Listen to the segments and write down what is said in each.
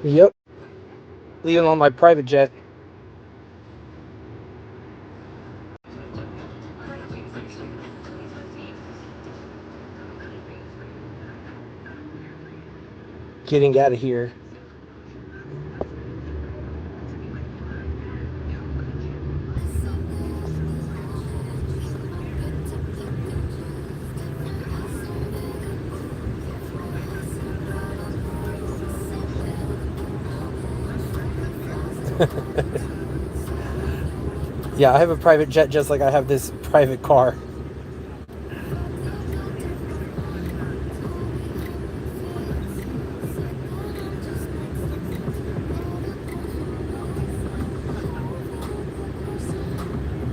Yep. Leaving on my private jet. Getting out of here. Yeah, I have a private jet just like I have this private car.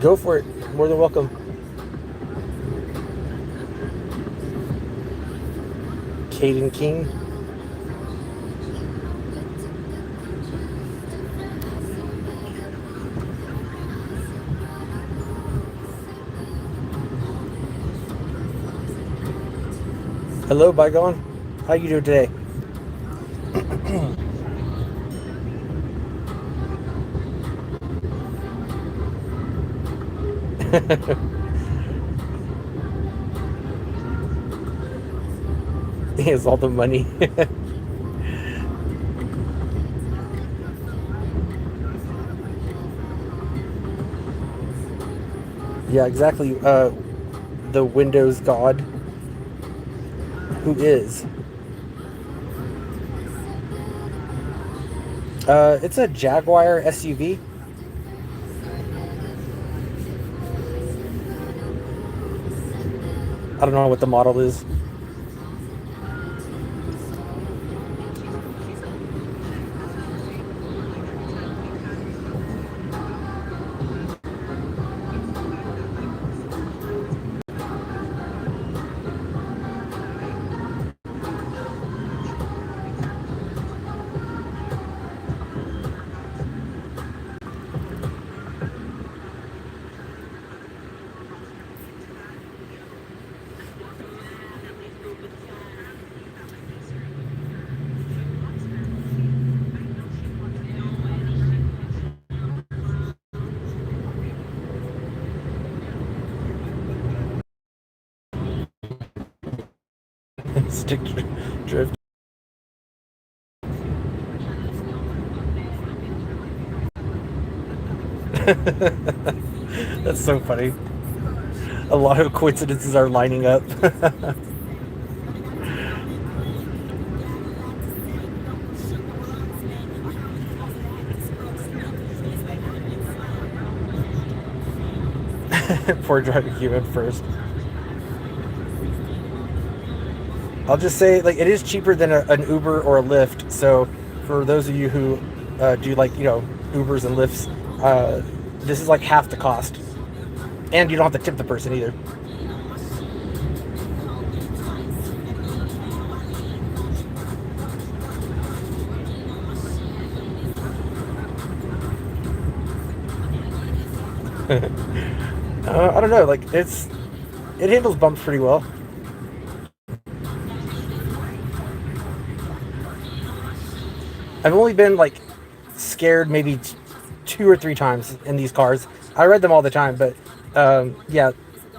Go for it. More than welcome. Caden King. Hello, Bygone. How you doing today? He has all the money. Yeah, exactly. The Windows God. Who is? It's a Jaguar SUV. I don't know what the model is. Stick drift. That's so funny. A lot of coincidences are lining up. Poor driving human first. I'll just say, like, it is cheaper than an Uber or a Lyft. So, for those of you who do like Ubers and Lyfts, this is like half the cost, and you don't have to tip the person either. I don't know, like it handles bumps pretty well. I've only been like scared maybe 2 or 3 times in these cars. I read them all the time, but yeah,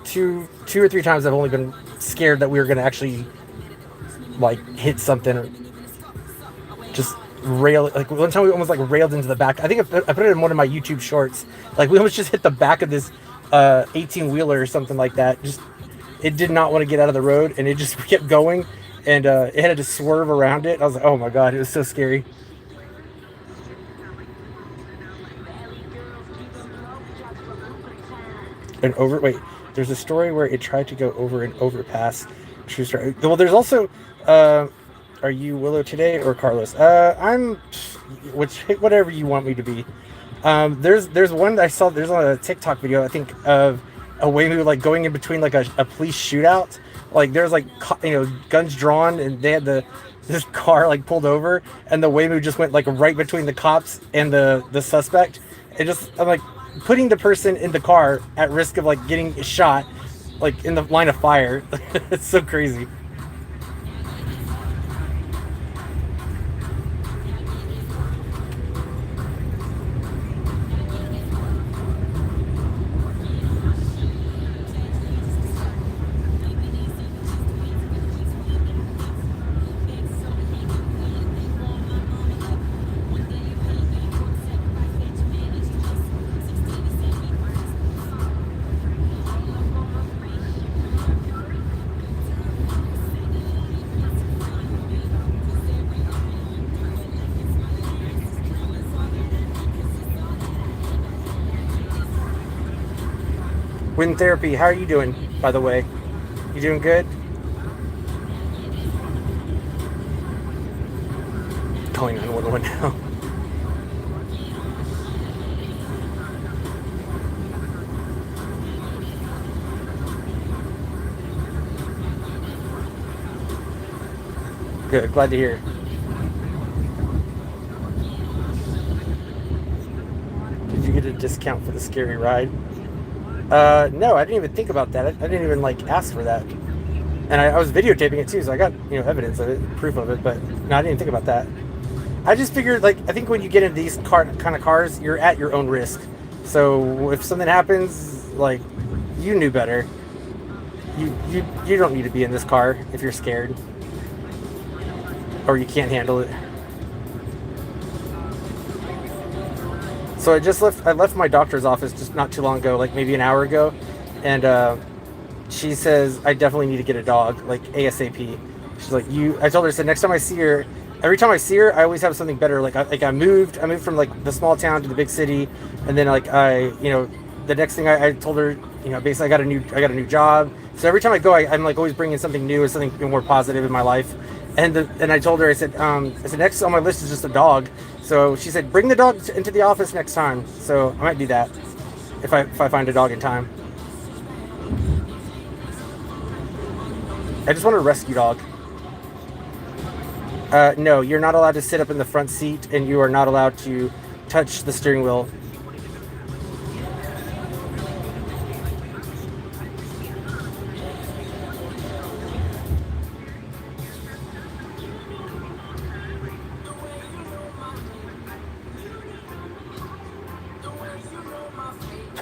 two or three times I've only been scared that we were going to actually like hit something, or just rail. Like one time we almost like railed into the back. I think I put it in one of my YouTube shorts. Like we almost just hit the back of this 18 wheeler or something like that. Just it did not want to get out of the road, and it just kept going, and it had to swerve around it. I was like, oh my god, it was so scary. An over wait, there's a story where it tried to go over an overpass. Well, there's also are you Willow today or Carlos? I'm whatever you want me to be. There's one I saw. There's on a TikTok video, I think, of a Waymo like going in between like a police shootout. Like there's like guns drawn, and they had this car like pulled over, and the Waymo just went like right between the cops and the suspect. I'm like putting the person in the car at risk of like getting shot, like in the line of fire. It's so crazy. Wind Therapy, how are you doing, by the way? You doing good? Calling 911 now. Good, glad to hear. Did you get a discount for the scary ride? No, I didn't even think about that. I didn't even like ask for that. And I was videotaping it too, so I got evidence of it, proof of it. But no, I didn't think about that. I just figured, like, I think when you get into these kind of cars, you're at your own risk. So if something happens, like, you knew better. You don't need to be in this car if you're scared or you can't handle it. So I left my doctor's office just not too long ago, like maybe an hour ago, and she says I definitely need to get a dog, like ASAP. She's like, I told her, I said, next time I see her, every time I see her, I always have something better. Like I moved from like the small town to the big city, and then like the next thing I told her, basically I got a new job. So every time I go, I'm like always bringing something new or something more positive in my life. And I told her, I said next on my list is just a dog. So she said, bring the dog into the office next time. So I might do that if I find a dog in time. I just want a rescue dog. No, you're not allowed to sit up in the front seat, and you are not allowed to touch the steering wheel.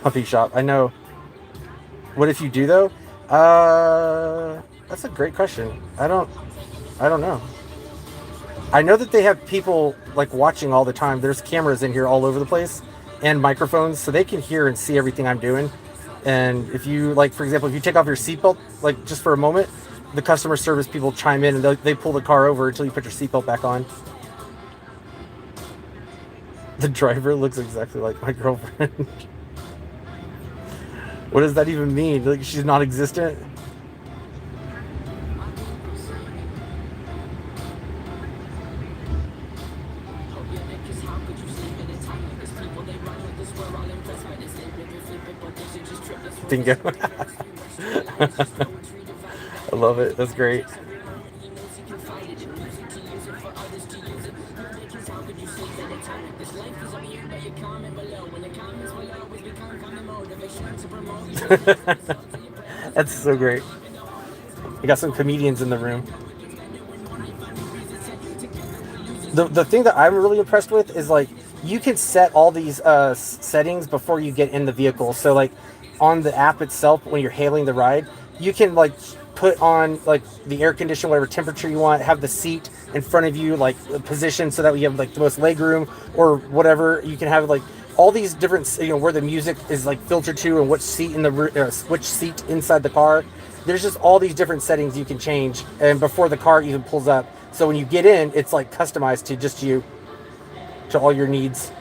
Puppy shop. I know. What if you do though? That's a great question. I don't know. I know that they have people like watching all the time. There's cameras in here all over the place and microphones, so they can hear and see everything I'm doing. And if you, like, for example, if you take off your seatbelt, like just for a moment, the customer service people chime in and they pull the car over until you put your seatbelt back on. The driver looks exactly like my girlfriend. What does that even mean? Like, she's non-existent? Bingo. I love it. That's great. That's so great. We got some comedians in the room. The thing that I'm really impressed with is, like, you can set all these settings before you get in the vehicle. So like on the app itself, when you're hailing the ride, you can like put on like the air conditioner, whatever temperature you want, have the seat in front of you like positioned so that you have like the most leg room or whatever. You can have like all these different, where the music is like filtered to and which seat in the which seat inside the car. There's just all these different settings you can change, and before the car even pulls up, so when you get in, it's like customized to just you, to all your needs.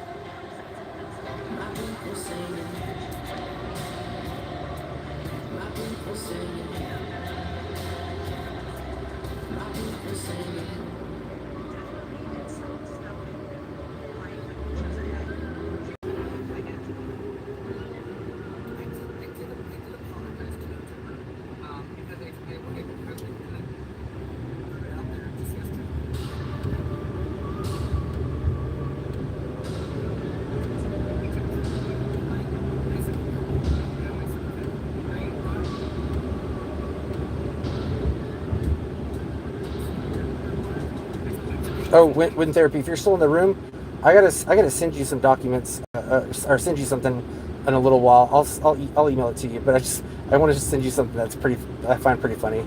Oh, Wind Therapy, if you're still in the room, I gotta send you some documents, or send you something in a little while. I'll email it to you, but I wanted to send you something I find pretty funny.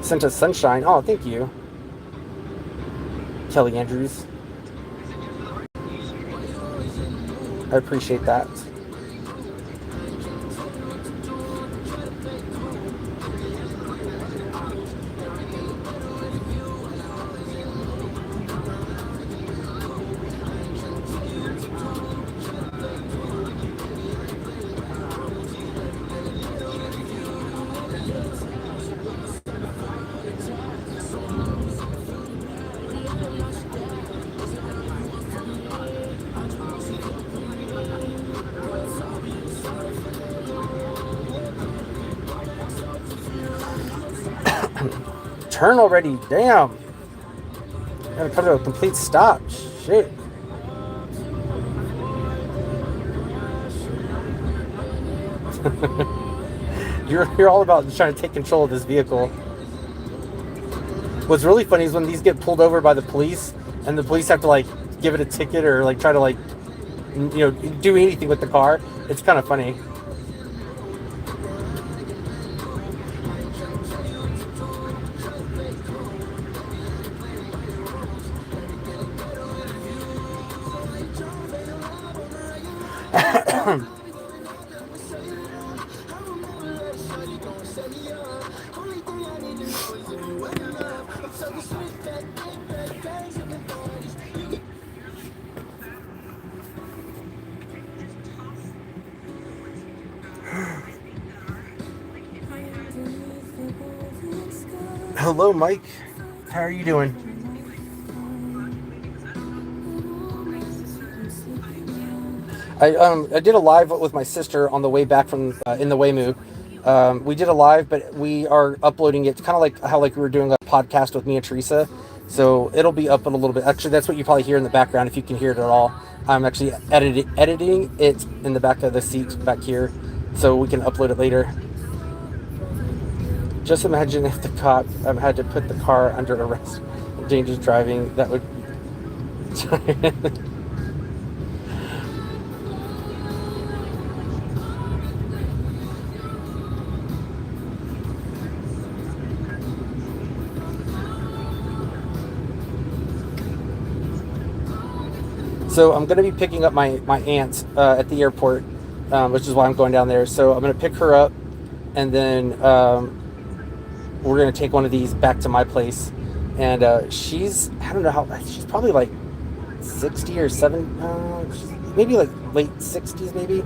Sent us Sunshine. Oh, thank you, Kelly Andrews. I appreciate that. Turn already, damn. Gotta come to a complete stop. Shit. You're all about trying to take control of this vehicle. What's really funny is when these get pulled over by the police, and the police have to like give it a ticket or like try to like do anything with the car. It's kind of funny. Hello, Mike. How are you doing? I did a live with my sister on the way back from in the Waymo. We did a live, but we are uploading it kind of like how we were doing a podcast with me and Teresa. So it'll be up in a little bit. Actually, that's what you probably hear in the background if you can hear it at all. I'm actually editing it in the back of the seat back here, so we can upload it later. Just imagine if the cop had to put the car under arrest, dangerous driving. That would. So I'm going to be picking up my aunt at the airport, which is why I'm going down there. So I'm going to pick her up, and then we're going to take one of these back to my place. And she's, I don't know how, she's probably like 60 or 7, maybe like late 60s maybe.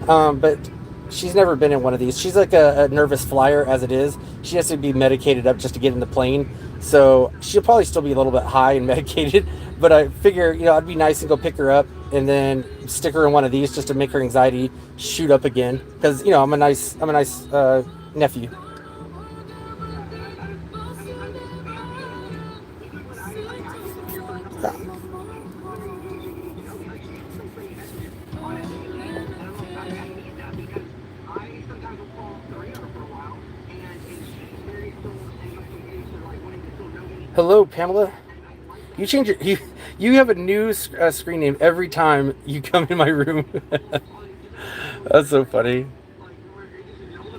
But she's never been in one of these. She's like a nervous flyer as it is. She has to be medicated up just to get in the plane. So she'll probably still be a little bit high and medicated. But I figure, I'd be nice and go pick her up and then stick her in one of these just to make her anxiety shoot up again. Because, I'm a nice nephew. Hello, Pamela. You change you have a new screen name every time you come in my room. That's so funny.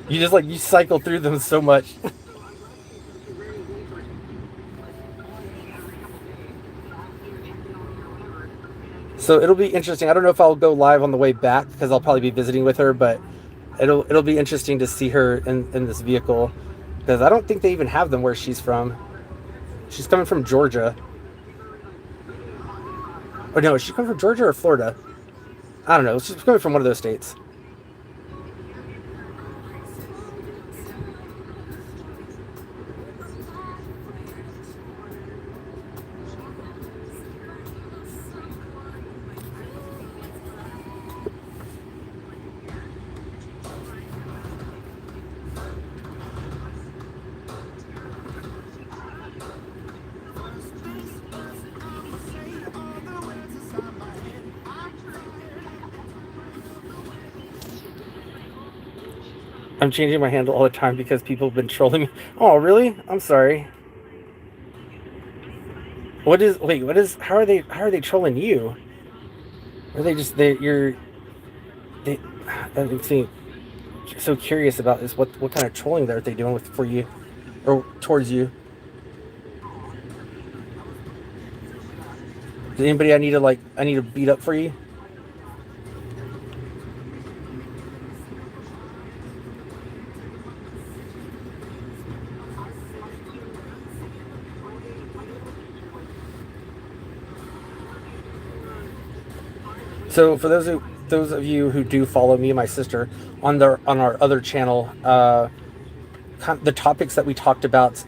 You just like you cycle through them so much. So it'll be interesting. I don't know if I'll go live on the way back because I'll probably be visiting with her, but it'll be interesting to see her in this vehicle because I don't think they even have them where she's from. She's coming from Georgia. Or no, is she coming from Georgia or Florida? I don't know. She's coming from one of those states. I'm changing my handle all the time because people have been trolling me. Oh, really? I'm sorry. How are they trolling you? Or are they just they I'm so curious about this. What kind of trolling are they doing with for you or towards you? Is anybody I need to beat up for you? So for those of you who do follow me and my sister on our other channel, the topics that we talked about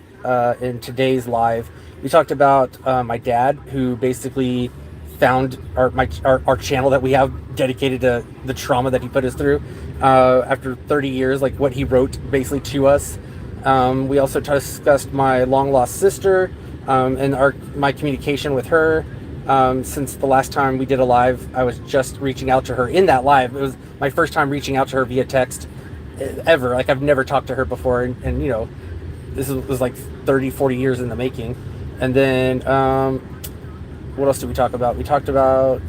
in today's live, we talked about my dad who basically found our channel that we have dedicated to the trauma that he put us through after 30 years, like what he wrote basically to us. We also discussed my long lost sister and my communication with her. Since the last time we did a live, I was just reaching out to her in that live. It was my first time reaching out to her via text ever. Like I've never talked to her before. And you know, this was like 30, 40 years in the making. And then, what else did we talk about? We talked about,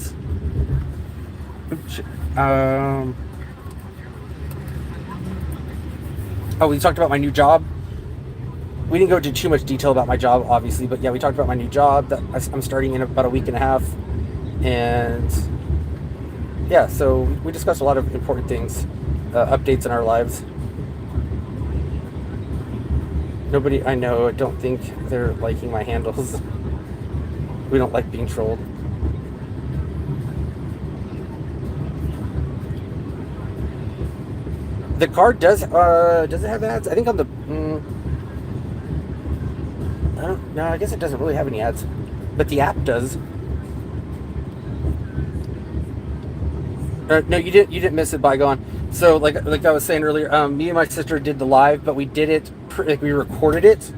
we talked about my new job. We didn't go into too much detail about my job, obviously, but yeah, we talked about my new job that I'm starting in about a week and a half. And yeah, so we discussed a lot of important things, updates in our lives. Nobody I know, I don't think they're liking my handles. We don't like being trolled. The card does it have ads? I think on the I don't know. I guess it doesn't really have any ads, but the app does. No, you didn't. You didn't miss it, Bygone. So, like I was saying earlier, me and my sister did the live, but we did it. Like we recorded it.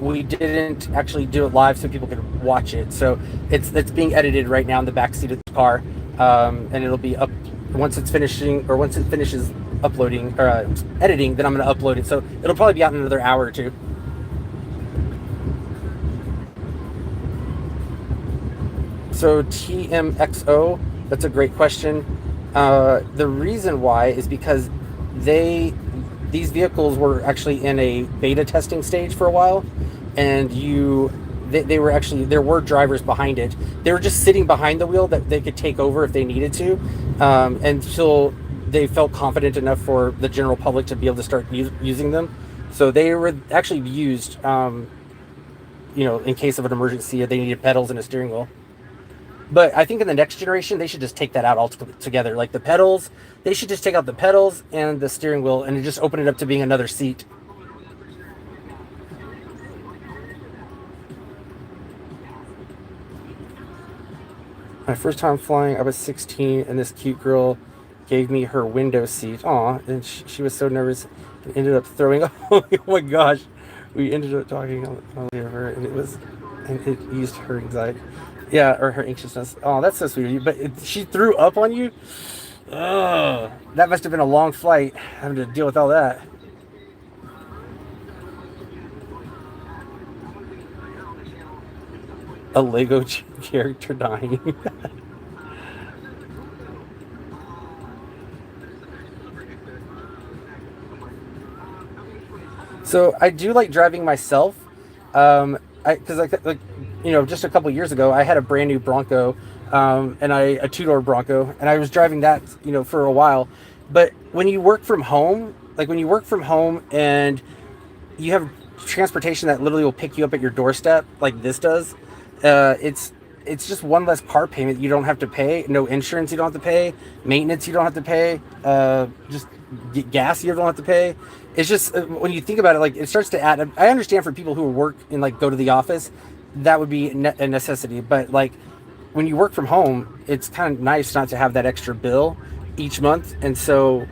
We didn't actually do it live so people could watch it. So it's being edited right now in the backseat of the car, and it'll be up once it finishes uploading or editing. Then I'm going to upload it. So it'll probably be out in another hour or two. So TMXO, that's a great question. The reason why is because these vehicles were actually in a beta testing stage for a while, and they were actually, there were drivers behind it. They were just sitting behind the wheel that they could take over if they needed to, until they felt confident enough for the general public to be able to start using them. So they were actually used, in case of an emergency, they needed pedals and a steering wheel. But I think in the next generation, they should just take that out altogether. Like the pedals, they should just take out the pedals and the steering wheel and just open it up to being another seat. My first time flying, I was 16, and this cute girl gave me her window seat. Aw, and she was so nervous and ended up throwing up. Oh my gosh. We ended up talking on her, and it eased her anxiety. Yeah, or her anxiousness. Oh, that's so sweet of you. But she threw up on you? Ugh. That must have been a long flight, having to deal with all that. A Lego character dying. So I do like driving myself. Because like just a couple years ago, I had a brand new Bronco, and a two door Bronco, and I was driving that for a while. But when you work from home, and you have transportation that literally will pick you up at your doorstep, like this does, it's just one less car payment you don't have to pay. No insurance you don't have to pay. Maintenance you don't have to pay. Just gas you don't have to pay. It's just when you think about it, like it starts to add. I understand for people who work and like go to the office, that would be a necessity. But like when you work from home, it's kind of nice not to have that extra bill each month. And so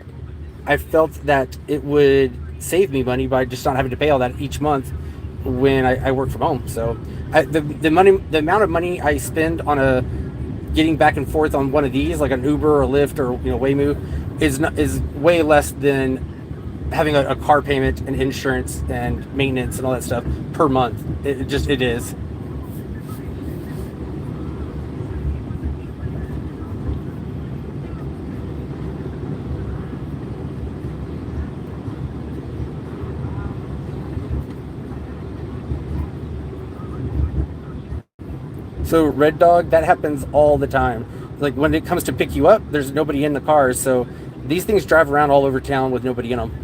I felt that it would save me money by just not having to pay all that each month when I work from home. So the amount of money I spend on a getting back and forth on one of these, like an Uber or Lyft or Waymo, is way less than having a car payment and insurance and maintenance and all that stuff per month. It is. So Red Dog, that happens all the time. Like when it comes to pick you up, there's nobody in the cars. So these things drive around all over town with nobody in them.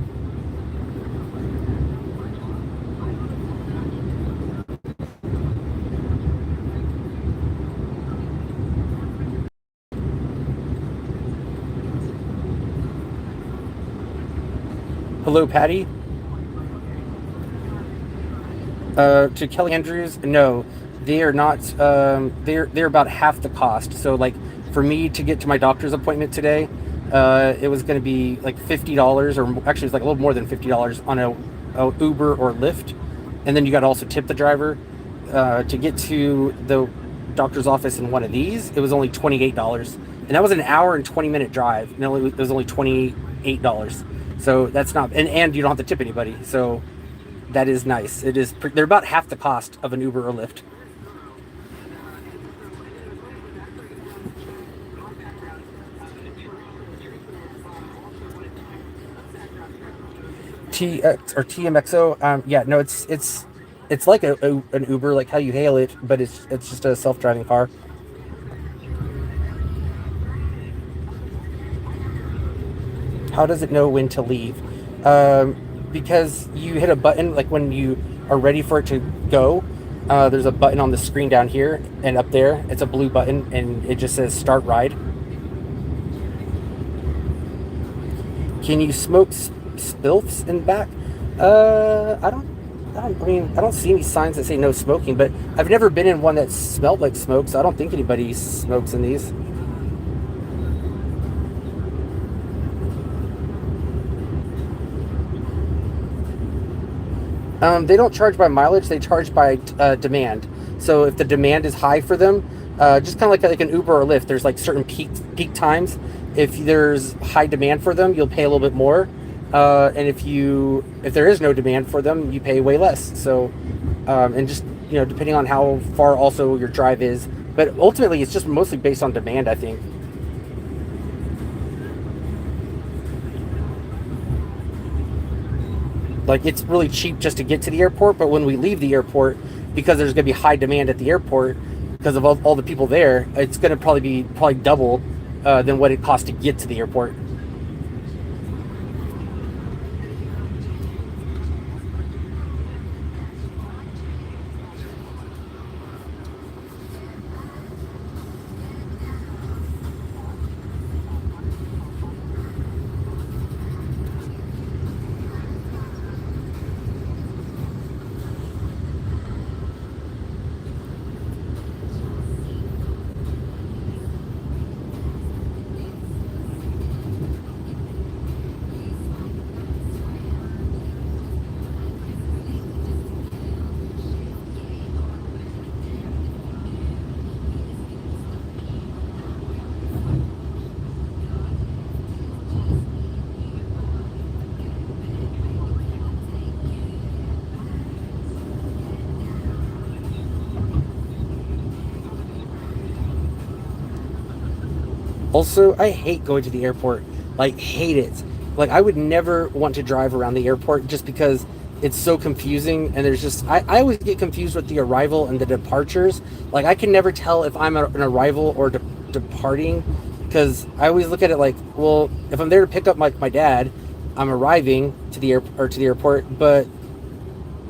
Hello, Patty. To Kelly Andrews, no, they are not. They're about half the cost. So like for me to get to my doctor's appointment today, it was going to be like $50, or actually it's like a little more than $50 on a Uber or Lyft, and then you got to also tip the driver. To get to the doctor's office in one of these, it was only $28, and that was an hour and 20-minute drive. And it was only $28. So that's not, and you don't have to tip anybody. So that is nice. It is. They're about half the cost of an Uber or Lyft. TX or TMXO. Yeah, no, it's like an Uber, like how you hail it, but it's just a self-driving car. How does it know when to leave? Because you hit a button, like when you are ready for it to go. There's a button on the screen down here and up there. It's a blue button, and it just says "Start Ride." Can you smoke spilfs in back? I mean, I don't see any signs that say no smoking, but I've never been in one that smelled like smoke, so I don't think anybody smokes in these. They don't charge by mileage; they charge by demand. So if the demand is high for them, just kind of like an Uber or Lyft, there's like certain peak times. If there's high demand for them, you'll pay a little bit more, and if there is no demand for them, you pay way less. So, and just depending on how far also your drive is, but ultimately it's just mostly based on demand, I think. Like it's really cheap just to get to the airport, but when we leave the airport, because there's going to be high demand at the airport because of all the people there, it's going to probably double than what it costs to get to the airport. Also, I hate going to the airport. Like, hate it. Like, I would never want to drive around the airport just because it's so confusing, and there's just I always get confused with the arrival and the departures. Like I can never tell if I'm an arrival or departing, because I always look at it like, well, if I'm there to pick up my dad, I'm arriving to the airport, but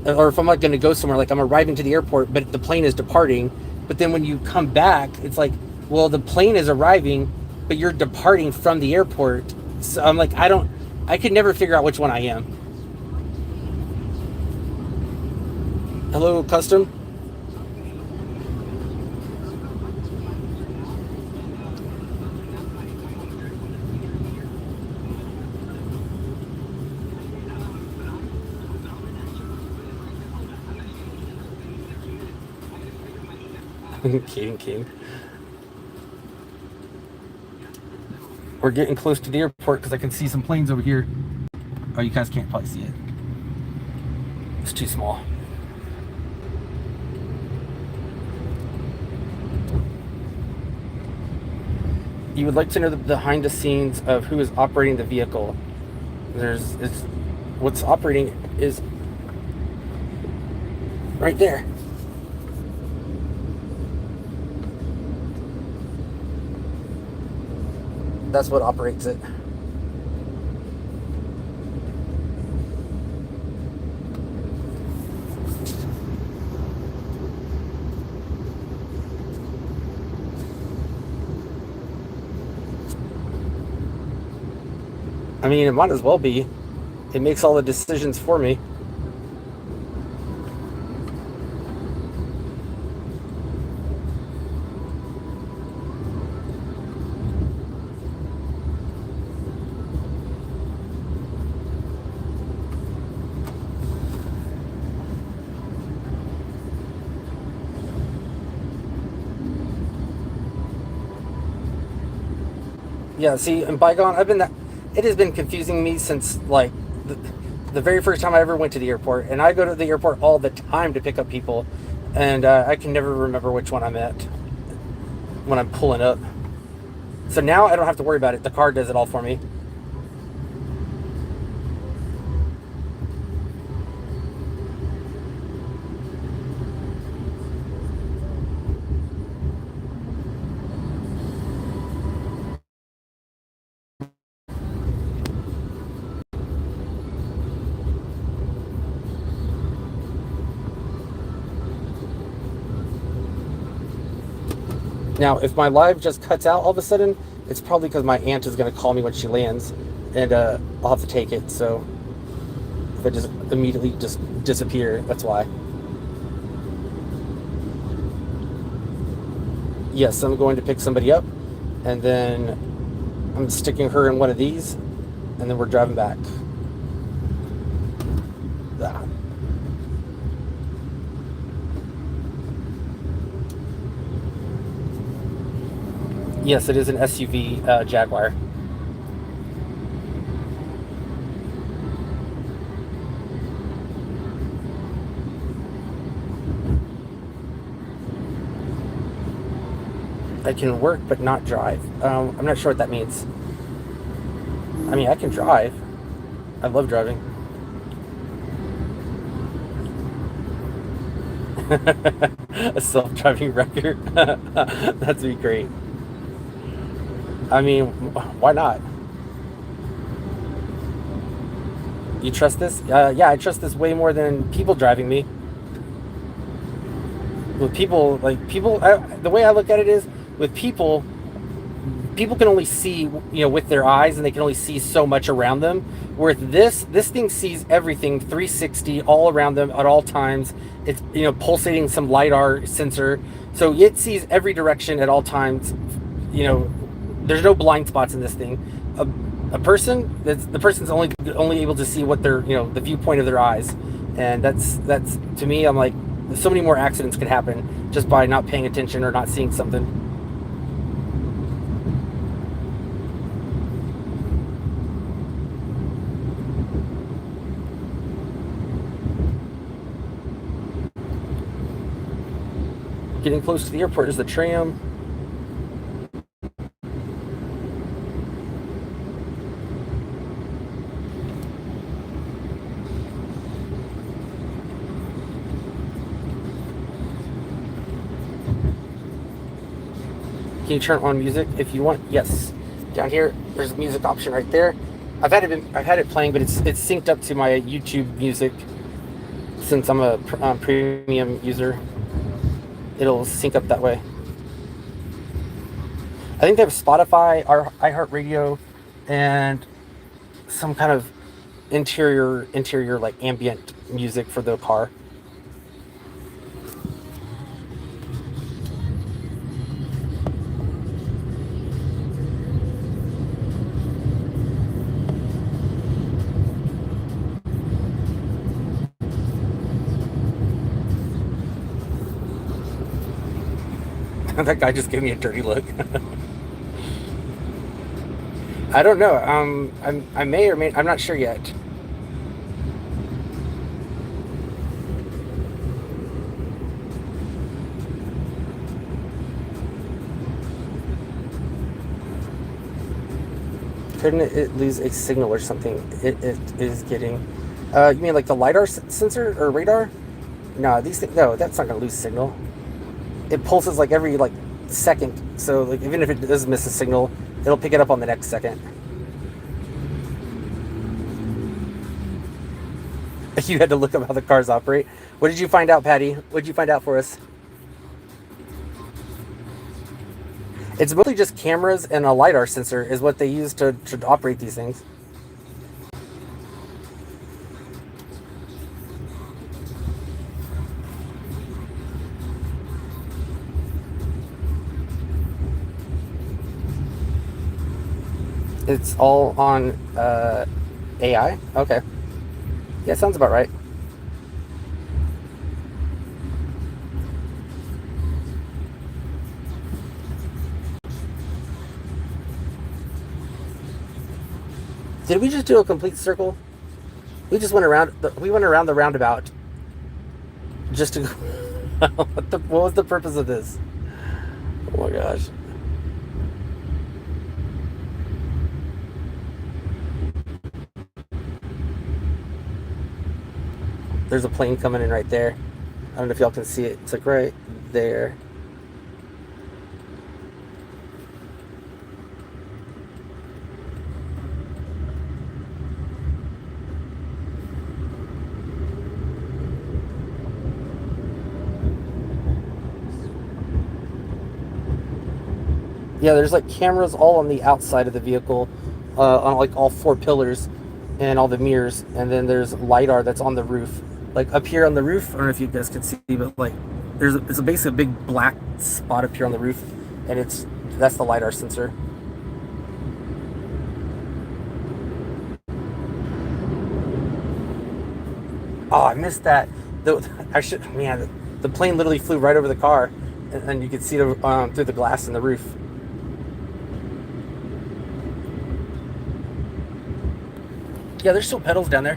or if I'm like going to go somewhere, like I'm arriving to the airport, but the plane is departing. But then when you come back, it's like, well, the plane is arriving, but you're departing from the airport. So I'm like, I could never figure out which one I am. Hello, custom. King. We're getting close to the airport because I can see some planes over here. Oh, you guys can't probably see it. It's too small. You would like to know the behind the scenes of who is operating the vehicle. What's operating is right there. That's what operates it. I mean, it might as well be. It makes all the decisions for me. Yeah, see, in Bygone, it has been confusing me since like the very first time I ever went to the airport, and I go to the airport all the time to pick up people, and I can never remember which one I'm at when I'm pulling up. So now I don't have to worry about it. The car does it all for me. Now, if my live just cuts out all of a sudden, it's probably because my aunt is going to call me when she lands, and I'll have to take it. So if it just immediately just disappear, that's why. Yes, I'm going to pick somebody up, and then I'm sticking her in one of these, and then we're driving back. Ah. Yes, it is an SUV Jaguar. I can work but not drive. I'm not sure what that means. I mean, I can drive. I love driving. A self-driving record. That'd be great. I mean, why not? You trust this? Yeah, I trust this way more than people driving me. With people, the way I look at it is, with people can only see, with their eyes, and they can only see so much around them. With this thing sees everything 360 all around them at all times. It's, pulsating some LiDAR sensor, so it sees every direction at all times. There's no blind spots in this thing. The person's only able to see what their, the viewpoint of their eyes, and that's to me, I'm like, so many more accidents could happen just by not paying attention or not seeing something. Getting close to the airport is the tram. Can you turn on music if you want? Yes. Down here, there's a music option right there. I've had it playing, but it's synced up to my YouTube music. Since I'm a premium user, it'll sync up that way. I think they have Spotify, iHeartRadio, and some kind of interior like ambient music for the car. That guy just gave me a dirty look. I don't know. I may or may. I'm not sure yet. Couldn't it lose a signal or something? It is getting. You mean like the LiDAR sensor or radar? No, these things. No, that's not gonna lose signal. It pulses like every like second. So like even if it does miss a signal, it'll pick it up on the next second. You had to look up how the cars operate. What did you find out, Patty? What did you find out for us? It's mostly just cameras and a LiDAR sensor is what they use to operate these things. It's all on AI? Okay. Yeah, sounds about right. Did we just do a complete circle? We just went around. We went around the roundabout. Just to. What was the purpose of this? Oh my gosh. There's a plane coming in right there. I don't know if y'all can see it. It's like right there. Yeah, there's like cameras all on the outside of the vehicle, on like all four pillars and all the mirrors, and then there's LiDAR that's on the roof. Like up here on the roof, I don't know if you guys can see, but like it's basically a big black spot up here on the roof, and that's the LiDAR sensor. Oh, I missed that. The plane literally flew right over the car, and you could see it through the glass in the roof. Yeah, there's still pedals down there.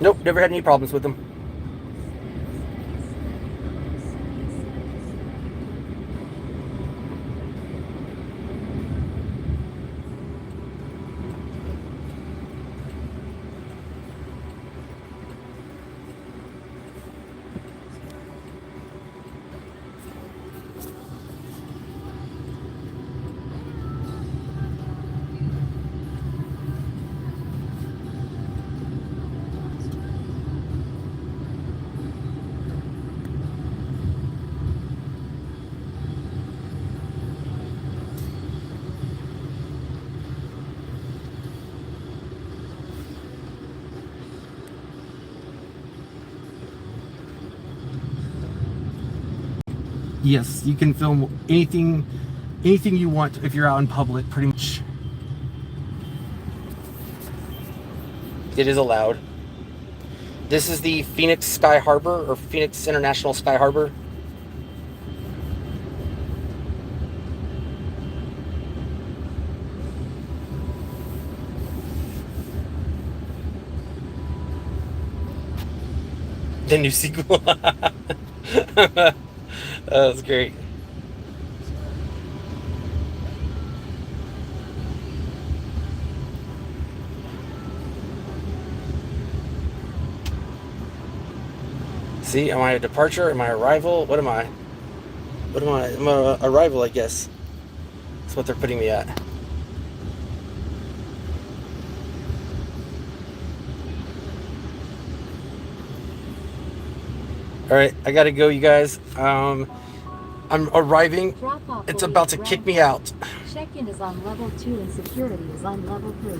Nope, never had any problems with them. Yes, you can film anything you want if you're out in public, pretty much. It is allowed. This is the Phoenix Sky Harbor, or Phoenix International Sky Harbor. The new sequel. That was great. see, am I a departure? Am I arrival? What am I? What am I? I'm a arrival, I guess. That's what they're putting me at. All right, I gotta go, you guys. I'm arriving. It's about to kick me out. Check-in is on level 2 and security is on level 3.